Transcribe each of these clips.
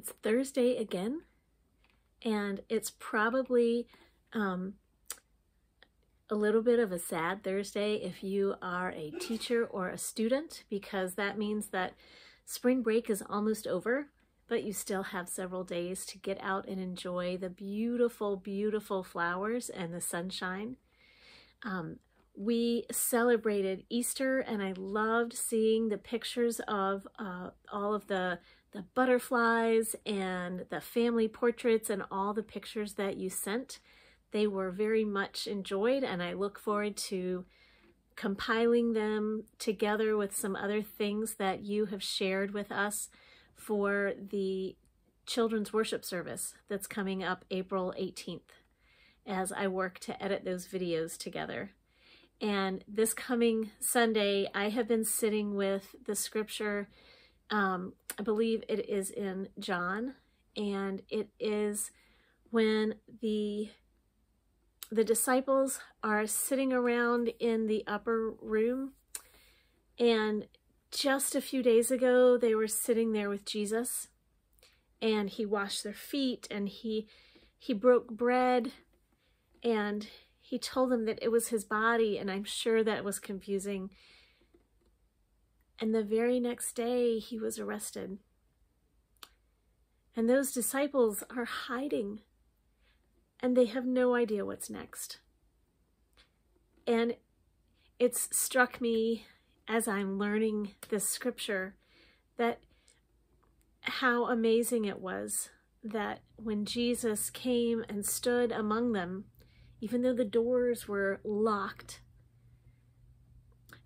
It's Thursday again, and it's probably a little bit of a sad Thursday if you are a teacher or a student, because that means that spring break is almost over, but you still have several days to get out and enjoy the beautiful, beautiful flowers and the sunshine. We celebrated Easter, and I loved seeing the pictures of all of the butterflies and the family portraits and all the pictures that you sent. They were very much enjoyed, and I look forward to compiling them together with some other things that you have shared with us for the children's worship service that's coming up April 18th as I work to edit those videos together. And this coming Sunday, I have been sitting with the scripture, I believe it is in John, and it is when the disciples are sitting around in the upper room, and just a few days ago, they were sitting there with Jesus, and he washed their feet, and he broke bread, and he told them that it was his body, and I'm sure that was confusing. And the very next day, he was arrested. And those disciples are hiding, and they have no idea what's next. And it's struck me as I'm learning this scripture that how amazing it was that when Jesus came and stood among them, even though the doors were locked,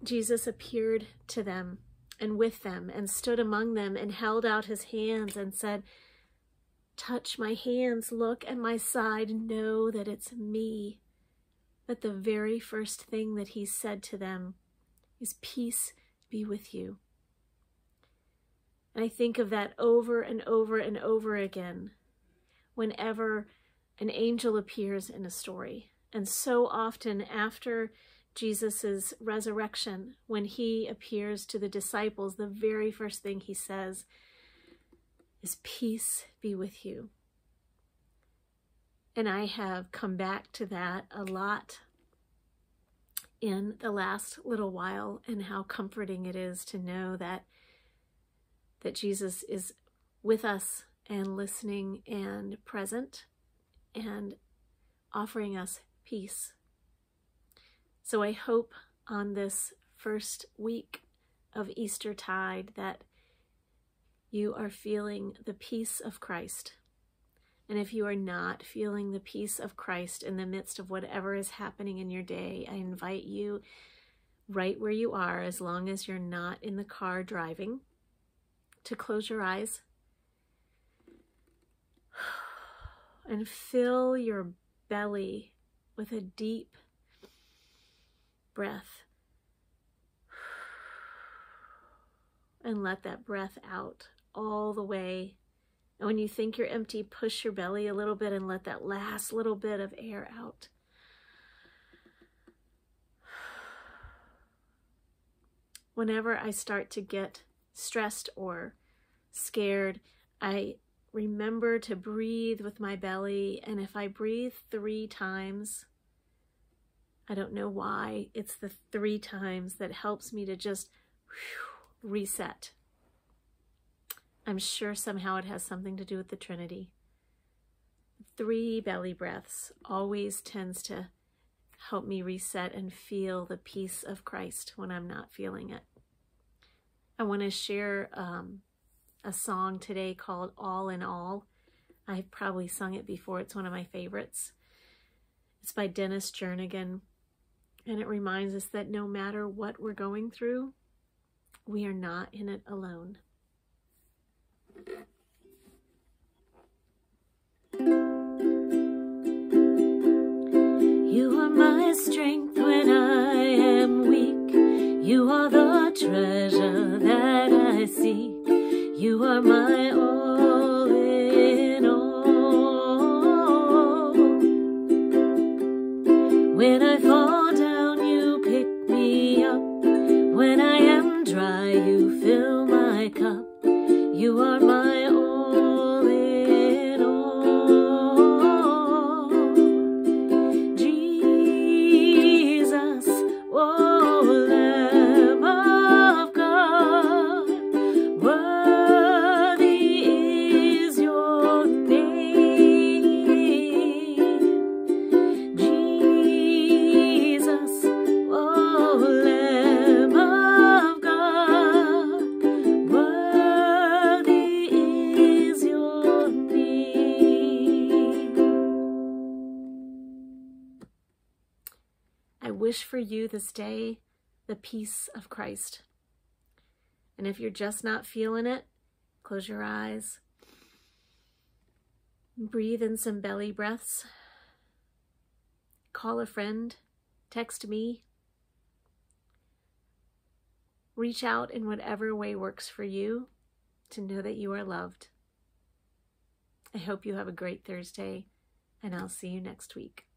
Jesus appeared to them and with them and stood among them and held out his hands and said, "Touch my hands, look at my side, know that it's me." But the very first thing that he said to them is, "Peace be with you." And I think of that over and over and over again whenever an angel appears in a story. And so often after Jesus's resurrection, when he appears to the disciples, the very first thing he says is, "Peace be with you." And I have come back to that a lot in the last little while, and how comforting it is to know that Jesus is with us and listening and present and offering us peace. So I hope on this first week of Eastertide that you are feeling the peace of Christ. And if you are not feeling the peace of Christ in the midst of whatever is happening in your day, I invite you right where you are, as long as you're not in the car driving, to close your eyes and fill your belly with a deep breath. And let that breath out all the way. And when you think you're empty, push your belly a little bit and let that last little bit of air out. Whenever I start to get stressed or scared, I remember to breathe with my belly, and if I breathe 3 times, I don't know why, it's the 3 times that helps me to just reset. I'm sure somehow it has something to do with the Trinity. 3 belly breaths always tends to help me reset and feel the peace of Christ when I'm not feeling it. I want to share a song today called All in All. I've probably sung it before. It's one of my favorites. It's by Dennis Jernigan, and it reminds us that no matter what we're going through, we are not in it alone. You are my strength when I am weak. You are the treasure that I seek. You are my all in all. When I fall down, you pick me up. When I am dry, you fill my cup. You are my all in all. wish for you this day the peace of Christ. And if you're just not feeling it, close your eyes. Breathe in some belly breaths. Call a friend. Text me. Reach out in whatever way works for you to know that you are loved. I hope you have a great Thursday, and I'll see you next week.